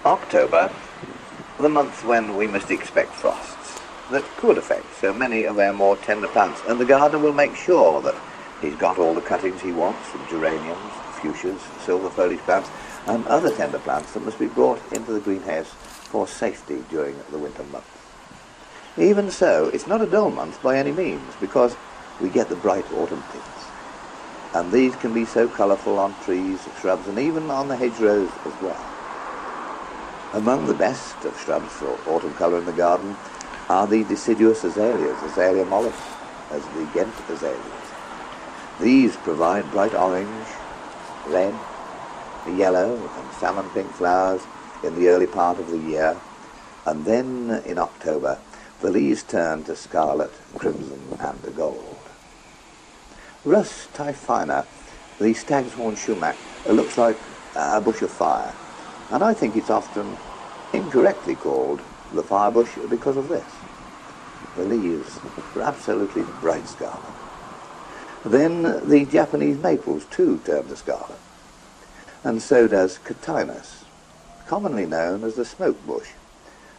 October, the month when we must expect frosts that could affect so many of our more tender plants, and the gardener will make sure that he's got all the cuttings he wants from geraniums, fuchsias, silver foliage plants, and other tender plants that must be brought into the greenhouse for safety during the winter months. Even so, it's not a dull month by any means, because we get the bright autumn tints, and these can be so colourful on trees, shrubs, and even on the hedgerows as well. Among the best of shrubs for autumn colour in the garden are the deciduous azaleas, Azalea mollis, as the Ghent azaleas. These provide bright orange, red, yellow and salmon pink flowers in the early part of the year, and then in October the leaves turn to scarlet, crimson and gold. Rus typhina, the stag's horn sumac, looks like a bush of fire, and I think it's often incorrectly called the firebush because of this. The leaves are absolutely bright scarlet. Then the Japanese maples too turn to scarlet, and so does Catinus, commonly known as the smoke bush.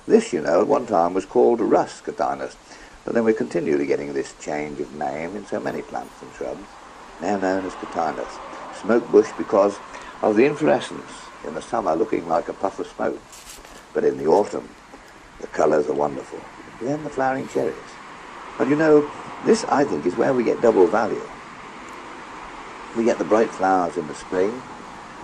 This, you know, at one time was called Rus Catinus, but then we're continually getting this change of name in so many plants and shrubs, now known as Catinus. Smoke bush because of the inflorescence in the summer looking like a puff of smoke, but in the autumn the colours are wonderful. Then the flowering cherries. But you know, this I think is where we get double value. We get the bright flowers in the spring,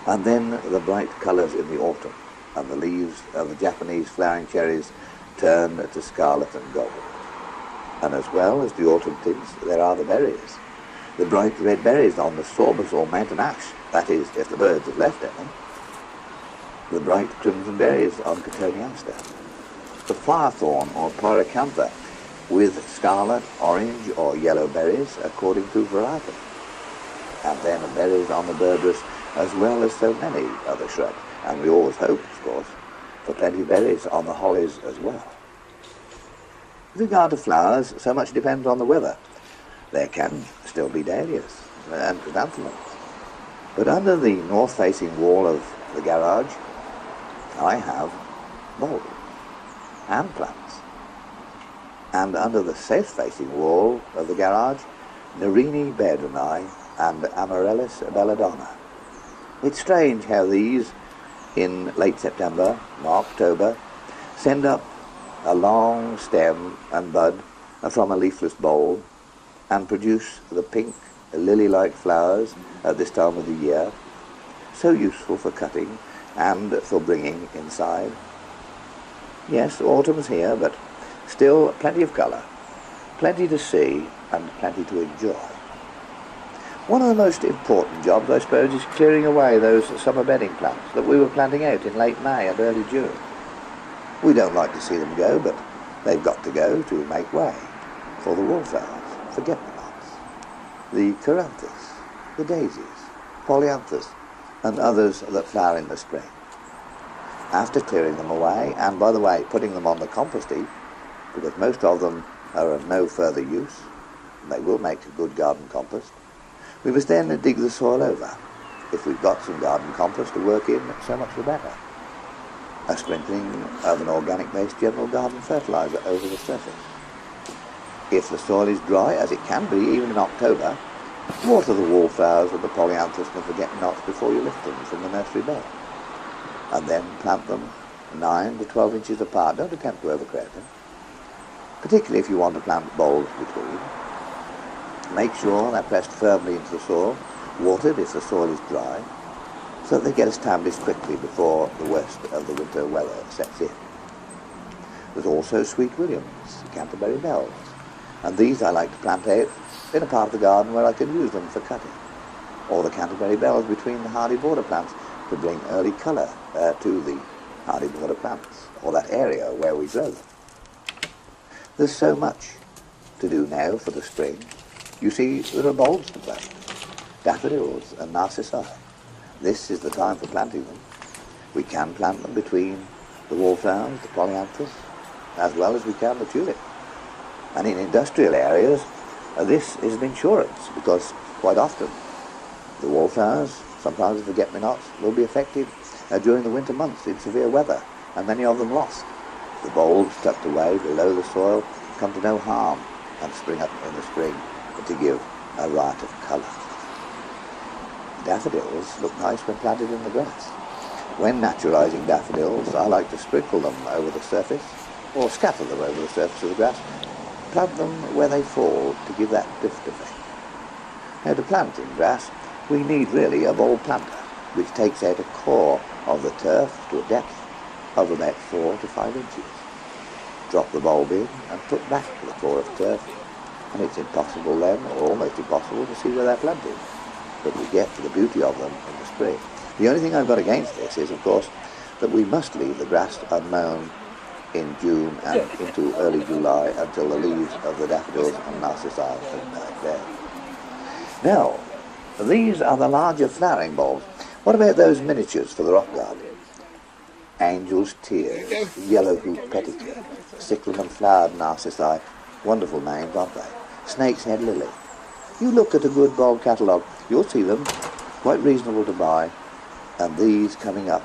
and then the bright colours in the autumn, and the leaves of the Japanese flowering cherries turn to scarlet and gold. And as well as the autumn tints, there are the berries. The bright red berries on the sorbus or mountain ash, that is, if the birds have left any. The bright crimson berries on cotoneaster. The firethorn or pyracantha with scarlet, orange or yellow berries according to variety. And then the berries on the berberis, as well as so many other shrubs. And we always hope, of course, for plenty of berries on the hollies as well. With regard to flowers, so much depends on the weather. There can still be dahlias and chrysanthemums. But under the north-facing wall of the garage, I have bulbs and plants. And under the south-facing wall of the garage, Nerini Bairdeni and Amaryllis belladonna. It's strange how these, in late September and October, send up a long stem and bud from a leafless bulb and produce the pink lily-like flowers at this time of the year, so useful for cutting and for bringing inside. Yes, autumn's here, but still plenty of colour, plenty to see and plenty to enjoy. One of the most important jobs, I suppose, is clearing away those summer bedding plants that we were planting out in late May and early June. We don't like to see them go, but they've got to go to make way for the wallflowers, forget-me-nots, the caranthus, the daisies, polyanthus, and others that flower in the spring. After clearing them away, and by the way, putting them on the compost heap, because most of them are of no further use, and they will make a good garden compost, we must then dig the soil over. If we've got some garden compost to work in, so much the better. A sprinkling of an organic-based general garden fertiliser over the surface. If the soil is dry, as it can be even in October, water the wallflowers and the polyanthus and forget-me-nots before you lift them from the nursery bed. And then plant them 9 to 12 inches apart. Don't attempt to overcrowd them, particularly if you want to plant bulbs between. Make sure they're pressed firmly into the soil, watered if the soil is dry, so that they get established quickly before the worst of the winter weather sets in. There's also Sweet Williams, Canterbury bells, and these I like to plant out in a part of the garden where I can use them for cutting, or the Canterbury bells between the hardy border plants to bring early colour to the hardy border plants, or that area where we grow them. There's so much to do now for the spring. You see, there are bulbs to plant, daffodils and narcissi. This is the time for planting them. We can plant them between the wallflowers, the polyanthus, as well as we can the tulip. And in industrial areas, this is an insurance, because quite often the wallflowers, sometimes the forget-me-nots, will be affected during the winter months in severe weather, and many of them lost. The bulbs tucked away below the soil come to no harm and spring up in the spring to give a right of colour. Daffodils look nice when planted in the grass. When naturalising daffodils, I like to sprinkle them over the surface, or scatter them over the surface of the grass. Plant them where they fall to give that drift effect. Now, to plant in grass, we need really a bulb planter, which takes out a core of the turf to a depth of about 4 to 5 inches. Drop the bulb in and put back the core of turf, and it's impossible then, or almost impossible, to see where they're planted. But we get the beauty of them in the spring. The only thing I've got against this is, of course, that we must leave the grass unmown in June and into early July until the leaves of the daffodils and narcissi have died there. Now, these are the larger flowering bulbs. What about those miniatures for the rock garden? Angel's Tears, Yellow Hoop Petticoat, Cyclamen Flowered Narcissi, wonderful names, aren't they? Snake's Head Lily. You look at a good bulb catalogue, you'll see them, quite reasonable to buy, and these coming up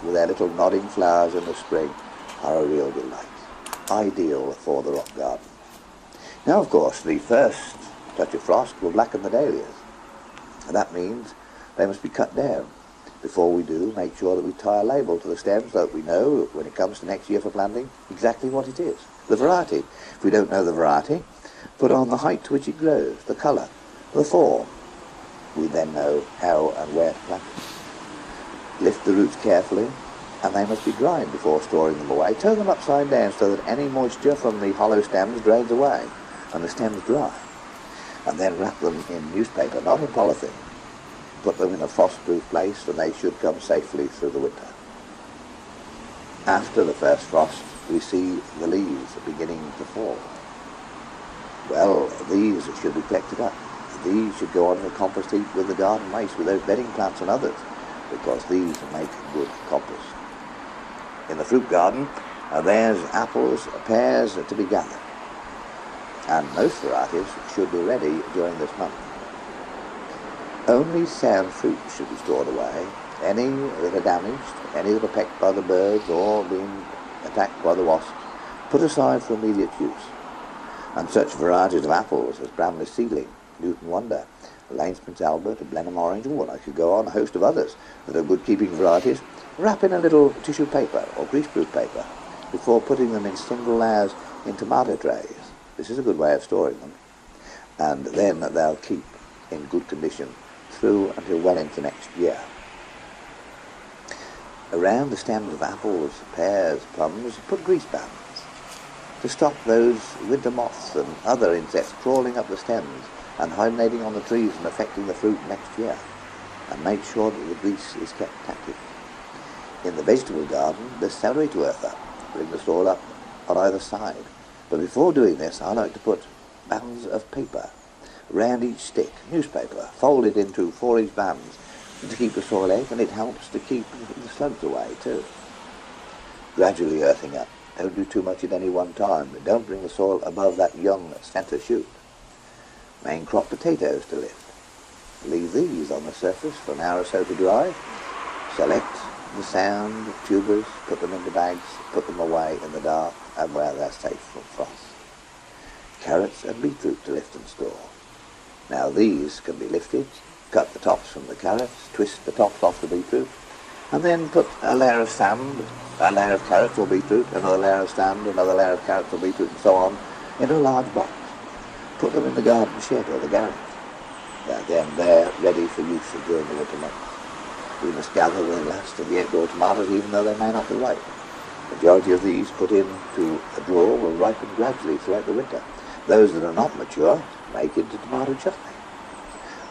with their little nodding flowers in the spring are a real delight. Ideal for the rock garden. Now, of course, the first touch of frost will blacken the dahlias, and that means they must be cut down. Before we do, make sure that we tie a label to the stems so that we know, when it comes to next year for planting, exactly what it is. The variety. If we don't know the variety, put on the height to which it grows, the colour, the form. We then know how and where to plant it. Lift the roots carefully, and they must be dried before storing them away. Turn them upside down so that any moisture from the hollow stems drains away, and the stems dry. And then wrap them in newspaper, not in polythene. Put them in a frost-proof place, and they should come safely through the winter. After the first frost, we see the leaves beginning to fall. Well, these should be collected up. These should go on the compost heap with the garden waste, with those bedding plants and others, because these make good compost. In the fruit garden, there's apples, pears to be gathered, and most varieties should be ready during this month. Only sound fruit should be stored away. Any that are damaged, any that are pecked by the birds or been attacked by the wasps, put aside for immediate use. And such varieties of apples as Bramley Seedling, Newton Wonder, Lane's Prince Albert, a Blenheim Orange, and I could go on, a host of others that are good keeping varieties, wrap in a little tissue paper or greaseproof paper before putting them in single layers in tomato trays. This is a good way of storing them. And then they'll keep in good condition through until well into next year. Around the stems of apples, pears, plums, put grease bands to stop those winter moths and other insects crawling up the stems and hibernating on the trees and affecting the fruit next year. And make sure that the grease is kept active. In the vegetable garden, there's celery to earth up. Bring the soil up on either side. But before doing this, I like to put bands of paper round each stick, newspaper, folded into 4-inch bands to keep the soil out, and it helps to keep the slugs away too. Gradually earthing up. Don't do too much at any one time, but don't bring the soil above that young centre shoot. Main crop potatoes to lift. Leave these on the surface for an hour or so to dry. Select the sound tubers, put them into bags, put them away in the dark and where they're safe from frost. Carrots and beetroot to lift and store. Now these can be lifted, cut the tops from the carrots, twist the tops off the beetroot, and then put a layer of sand, a layer of carrots or beetroot, another layer of sand, another layer of carrots or beetroot, and so on, into a large box. Put them in the garden shed or the garage. Then they're ready for use during the winter months. We must gather the last of the outdoor tomatoes, even though they may not be ripe. The majority of these put into a drawer will ripen gradually throughout the winter. Those that are not mature make into tomato chutney.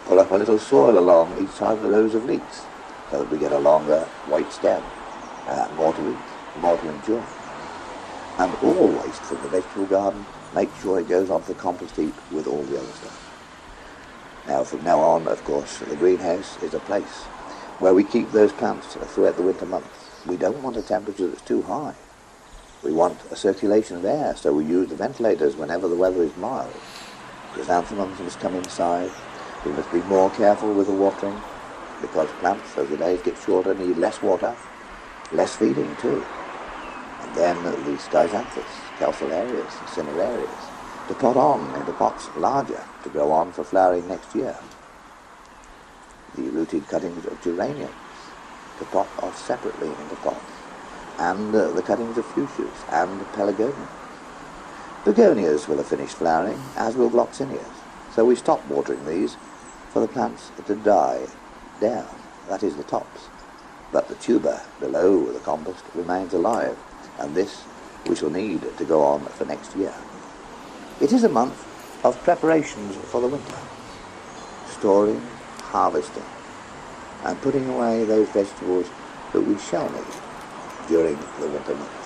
Pull up a little soil along each side of the rows of leeks so that we get a longer white stem, more to eat, more to enjoy. And all waste from the vegetable garden, make sure it goes onto the compost heap with all the other stuff. Now, from now on, of course, the greenhouse is a place where we keep those plants throughout the winter months. We don't want a temperature that's too high. We want a circulation of air, so we use the ventilators whenever the weather is mild. Chrysanthemums must come inside. We must be more careful with the watering, because plants, as the days get shorter, need less water less feeding too. And then the schizanthus, calceolarias, and cinerarias, to pot on into pots larger to grow on for flowering next year. The rooted cuttings of geraniums to pot off separately into pots, and the cuttings of fuchsias and pelargoniums. Begonias will have finished flowering, as will gloxinias, so we stop watering these for the plants to die down, that is the tops. But the tuber below the compost remains alive, and this we shall need to go on for next year. It is a month of preparations for the winter, storing, harvesting, and putting away those vegetables that we shall need during the winter months.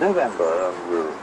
November, and we're